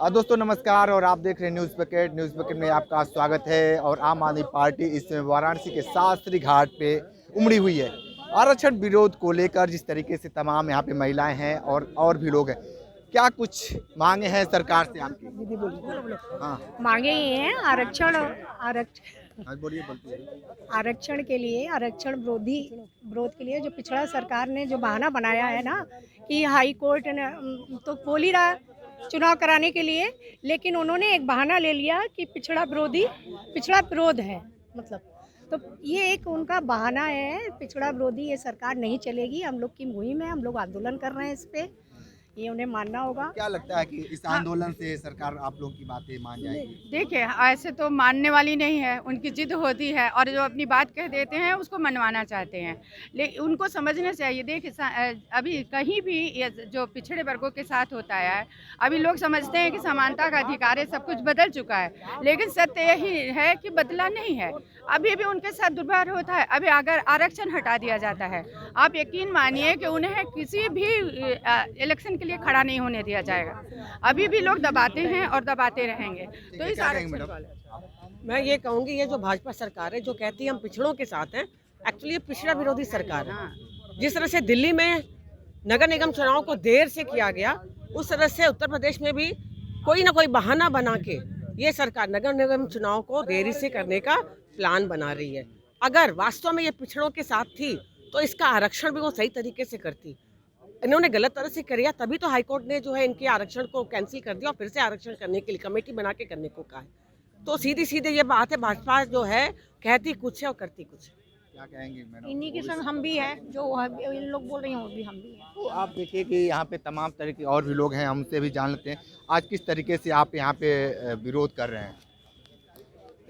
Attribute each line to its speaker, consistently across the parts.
Speaker 1: दोस्तों नमस्कार और आप देख रहे हैं न्यूज़ बकेट में आपका स्वागत है। और आम आदमी पार्टी इस समय वाराणसी के शास्त्री घाट पे उमड़ी हुई है। आरक्षण विरोध को लेकर जिस तरीके से तमाम यहाँ पे महिलाएं हैं और भी लोग हैं, क्या कुछ मांगे हैं सरकार से आपकी?
Speaker 2: दीदी बोलिए।
Speaker 1: हाँ
Speaker 2: मांगे ये हैं आरक्षण
Speaker 1: बोलिए।
Speaker 2: आरक्षण के लिए, आरक्षण विरोध के लिए जो पिछड़ा सरकार ने जो बहाना बनाया है ना कि हाई कोर्ट ने तो बोल ही रहा चुनाव कराने के लिए, लेकिन उन्होंने एक बहाना ले लिया कि पिछड़ा विरोध है। मतलब तो ये एक उनका बहाना है। पिछड़ा विरोधी ये सरकार नहीं चलेगी। हम लोग की मुहिम है, हम लोग आंदोलन कर रहे हैं इस पे, ये उन्हें मानना होगा।
Speaker 1: क्या लगता है कि इस आंदोलन से सरकार आप लोगों की बातें मान जाएगी?
Speaker 3: देखिए, ऐसे तो मानने वाली नहीं है, उनकी जिद होती है और जो अपनी बात कह देते हैं उसको मनवाना चाहते हैं, लेकिन उनको समझना चाहिए। देखिए, अभी कहीं भी ये जो पिछड़े वर्गों के साथ होता है, अभी लोग समझते हैं कि समानता का अधिकार है, सब कुछ बदल चुका है, लेकिन सत्य यही है कि बदला नहीं है। अभी भी उनके साथ दुर्व्यवहार होता है। अभी अगर आरक्षण हटा दिया जाता है, आप यकीन मानिए कि उन्हें किसी भी इलेक्शन के लिए खड़ा नहीं होने दिया जाएगा। अभी भी लोग दबाते हैं और दबाते रहेंगे। तो इस
Speaker 4: मैं ये कहूँगी, ये जो भाजपा सरकार है जो कहती है हम पिछड़ों के साथ हैं, एक्चुअली ये पिछड़ा विरोधी सरकार है। जिस तरह से दिल्ली में नगर निगम चुनाव को देर से किया गया, उस तरह से उत्तर प्रदेश में भी कोई ना कोई बहाना बना के ये सरकार नगर निगम चुनाव को देरी से करने का प्लान बना रही है। अगर वास्तव में ये पिछड़ों के साथ थी तो इसका आरक्षण भी वो सही तरीके से करती। इन्होंने गलत तरह से किया, तभी तो हाईकोर्ट ने जो है इनके आरक्षण को कैंसिल कर दिया और फिर से आरक्षण करने के लिए कमेटी बना के करने को कहा है। तो सीधी सीधे ये बात है, भाजपा जो है कहती कुछ है और करती कुछ है।
Speaker 1: क्या कहेंगे मैडम?
Speaker 2: इन्हीं के संग हम भी हैं, जो इन लोग बोल रहे हैं वो भी हम भी हैं।
Speaker 1: तो आप देखिए कि यहाँ पे तमाम तरह के और भी लोग हैं, हमसे भी जान लेते हैं आज किस तरीके से आप यहाँ पे विरोध कर रहे हैं।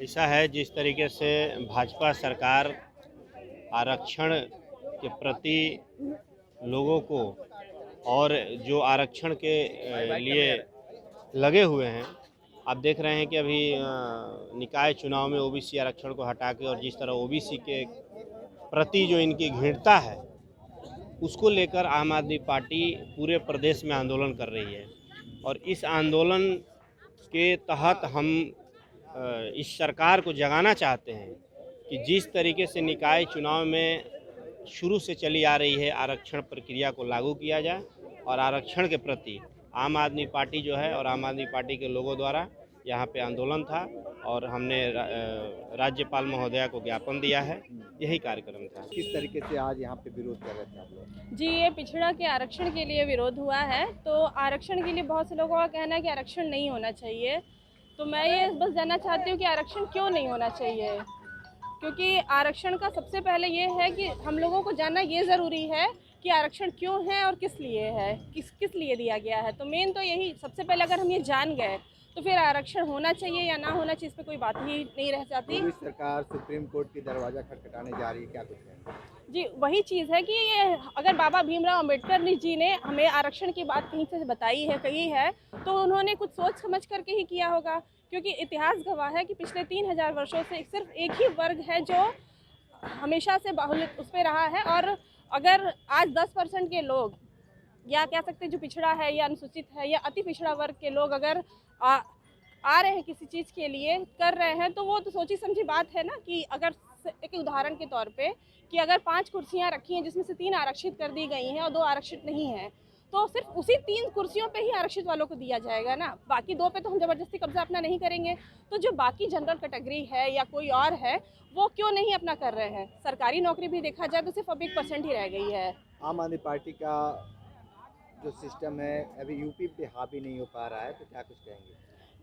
Speaker 5: ऐसा है, जिस तरीके से भाजपा सरकार आरक्षण के प्रति लोगों को और जो आरक्षण के लिए लगे हुए हैं, आप देख रहे हैं कि अभी निकाय चुनाव में ओबीसी आरक्षण को हटा के और जिस तरह ओबीसी के प्रति जो इनकी घृणता है उसको लेकर आम आदमी पार्टी पूरे प्रदेश में आंदोलन कर रही है। और इस आंदोलन के तहत हम इस सरकार को जगाना चाहते हैं कि जिस तरीके से निकाय चुनाव में शुरू से चली आ रही है आरक्षण प्रक्रिया को लागू किया जाए और आरक्षण के प्रति आम आदमी पार्टी जो है और आम आदमी पार्टी के लोगों द्वारा यहाँ पे आंदोलन था और हमने राज्यपाल महोदया को ज्ञापन दिया है। यही कार्यक्रम था।
Speaker 1: किस तरीके से आज यहाँ पे विरोध कर रहे थे आप लोग?
Speaker 6: जी, ये पिछड़ा के आरक्षण के लिए विरोध हुआ है। तो आरक्षण के लिए बहुत से लोगों का कहना है कि आरक्षण नहीं होना चाहिए। तो मैं ये बस जानना चाहती हूँ कि आरक्षण क्यों नहीं होना चाहिए, क्योंकि आरक्षण का सबसे पहले ये है कि हम लोगों को जानना ये ज़रूरी है कि आरक्षण क्यों है और किस लिए है, किस लिए दिया गया है। तो मेन तो यही सबसे पहले अगर हम ये जान गए तो फिर आरक्षण होना चाहिए या ना होना चाहिए इस पर कोई बात ही नहीं रह जाती।
Speaker 1: पूरी सरकार सुप्रीम कोर्ट की दरवाजा खटखटाने जा रही है, क्या कुछ है?
Speaker 6: जी, वही चीज़ है कि ये अगर बाबा भीमराव अम्बेडकर जी ने हमें आरक्षण की बात कहीं से बताई है, कही है, तो उन्होंने कुछ सोच समझ करके ही किया होगा। क्योंकि इतिहास गवाह है कि पिछले 3000 वर्षों से सिर्फ एक ही वर्ग है जो हमेशा से बाहुल्य उस पर रहा है। और अगर आज 10% के लोग, या कह सकते हैं जो पिछड़ा है या अनुसूचित है या अति पिछड़ा वर्ग के लोग अगर आ रहे हैं किसी चीज़ के लिए कर रहे हैं, तो वो तो सोची समझी बात है ना। कि अगर एक उदाहरण के तौर पे कि अगर 5 कुर्सियां रखी हैं जिसमें से 3 आरक्षित कर दी गई हैं और 2 आरक्षित नहीं हैं, तो सिर्फ उसी 3 कुर्सियों पे ही आरक्षित वालों को दिया जाएगा ना। बाकी 2 पे तो हम ज़बरदस्ती कब्जा अपना नहीं करेंगे। तो जो बाकी जनरल कैटेगरी है या कोई और है, वो क्यों नहीं अपना कर रहे हैं। सरकारी नौकरी भी देखा जाए तो सिर्फ अब 1% ही रह गई है।
Speaker 1: आम आदमी पार्टी का जो सिस्टम है अभी यूपी पे हावी नहीं हो पा रहा है, तो क्या कुछ कहेंगे?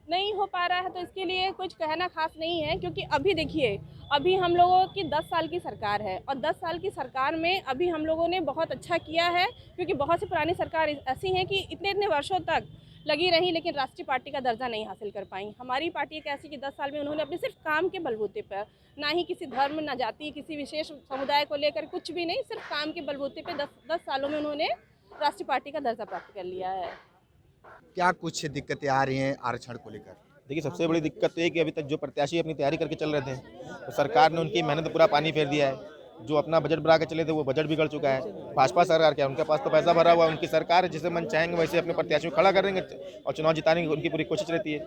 Speaker 6: नहीं हो पा रहा है तो इसके लिए कुछ कहना खास नहीं है, क्योंकि अभी देखिए, अभी हम लोगों की 10 साल की सरकार है और 10 साल की सरकार में अभी हम लोगों ने बहुत अच्छा किया है। क्योंकि बहुत सी पुरानी सरकार ऐसी हैं कि इतने वर्षों तक लगी रही लेकिन राष्ट्रीय पार्टी का दर्जा नहीं हासिल कर पाई। हमारी पार्टी एक ऐसी कि 10 साल में उन्होंने अपने सिर्फ काम के बलबूते पर, ना ही किसी धर्म, ना जाति, किसी विशेष समुदाय को लेकर कुछ भी नहीं, सिर्फ काम के बलबूते पर 10 सालों में उन्होंने राष्ट्रीय पार्टी का दर्जा प्राप्त कर लिया है।
Speaker 1: क्या कुछ दिक्कतें आ रही हैं आरक्षण को लेकर?
Speaker 7: देखिए, सबसे बड़ी दिक्कत तो ये कि अभी तक जो प्रत्याशी अपनी तैयारी करके चल रहे थे, तो सरकार ने उनकी मेहनत पूरा पानी फेर दिया है। जो अपना बजट बना के चले थे वो बजट बिगड़ चुका है। भाजपा सरकार क्या, उनके पास तो पैसा भरा हुआ है, उनकी सरकार है, जिसे मन चाहेंगे वैसे अपने प्रत्याशियों को खड़ा करेंगे और चुनाव जिताने की उनकी पूरी कोशिश रहती है।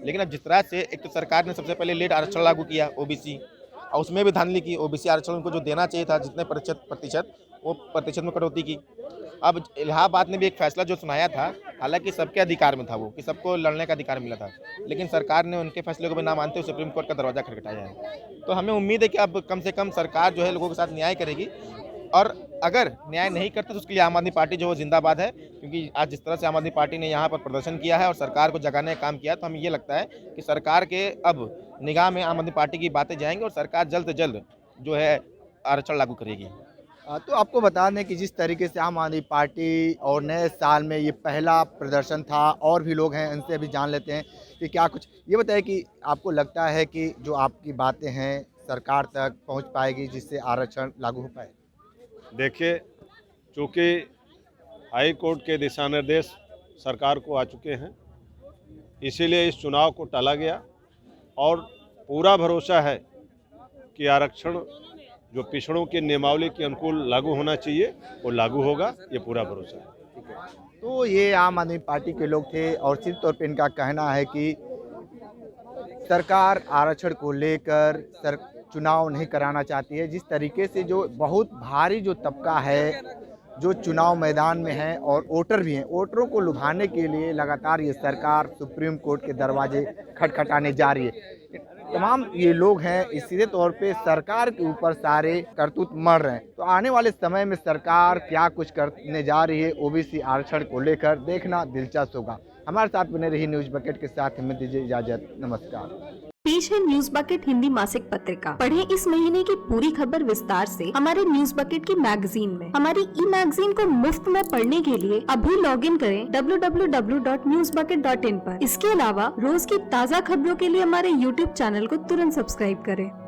Speaker 7: लेकिन अब जिस तरह से एक तो सरकार ने सबसे पहले लेट आरक्षण लागू किया ओबीसी, और उसमें भी धांधली की। ओबीसी आरक्षण उनको जो देना चाहिए था जितने प्रतिशत वो प्रतिशत में कटौती की। अब इलाहाबाद ने भी एक फैसला जो सुनाया था, हालांकि सबके अधिकार में था वो, कि सबको लड़ने का अधिकार मिला था, लेकिन सरकार ने उनके फैसले को भी ना मानते हुए सुप्रीम कोर्ट का दरवाजा खटखटाया है। तो हमें उम्मीद है कि अब कम से कम सरकार जो है लोगों के साथ न्याय करेगी, और अगर न्याय नहीं करते तो उसके लिए आम आदमी पार्टी जो है जिंदाबाद है। क्योंकि आज जिस तरह से आम आदमी पार्टी ने यहाँ पर प्रदर्शन किया है और सरकार को जगाने का काम किया, तो हमें ये लगता है कि सरकार के अब निगाह में आम आदमी पार्टी की बातें जाएंगी और सरकार जल्द से जल्द जो है आरक्षण लागू करेगी।
Speaker 1: तो आपको बता दें कि जिस तरीके से आम आदमी पार्टी और नए साल में ये पहला प्रदर्शन था, और भी लोग हैं उनसे भी जान लेते हैं कि क्या कुछ ये बताएं कि आपको लगता है कि जो आपकी बातें हैं सरकार तक पहुंच पाएगी जिससे आरक्षण लागू हो पाए?
Speaker 8: देखिए, चूँकि हाई कोर्ट के दिशा निर्देश सरकार को आ चुके हैं, इसीलिए इस चुनाव को टाला गया, और पूरा भरोसा है कि आरक्षण जो पिछड़ों की नियमावली के अनुकूल लागू होना चाहिए वो लागू होगा, ये पूरा भरोसा है।
Speaker 1: तो ये आम आदमी पार्टी के लोग थे, और सिर्फ तौर पे इनका कहना है कि सरकार आरक्षण को लेकर चुनाव नहीं कराना चाहती है। जिस तरीके से जो बहुत भारी जो तबका है जो चुनाव मैदान में है और वोटर भी हैं, वोटरों को लुभाने के लिए लगातार ये सरकार सुप्रीम कोर्ट के दरवाजे खटखटाने जा रही है। तमाम ये लोग हैं, इस सीधे तौर पे सरकार के ऊपर सारे करतूत मर रहे हैं। तो आने वाले समय में सरकार क्या कुछ करने जा रही है ओबीसी आरक्षण को लेकर, देखना दिलचस्प होगा। हमारे साथ बने रही न्यूज बकेट के साथ, हमें दीजिए इजाजत, नमस्कार।
Speaker 9: पेश है न्यूज बकेट हिंदी मासिक पत्रिका। पढ़ें इस महीने की पूरी खबर विस्तार से हमारे न्यूज बकेट की मैगजीन में। हमारी ई मैगजीन को मुफ्त में पढ़ने के लिए अभी लॉगिन करें www.newsbucket.in पर। इसके अलावा रोज की ताज़ा खबरों के लिए हमारे YouTube चैनल को तुरंत सब्सक्राइब करें।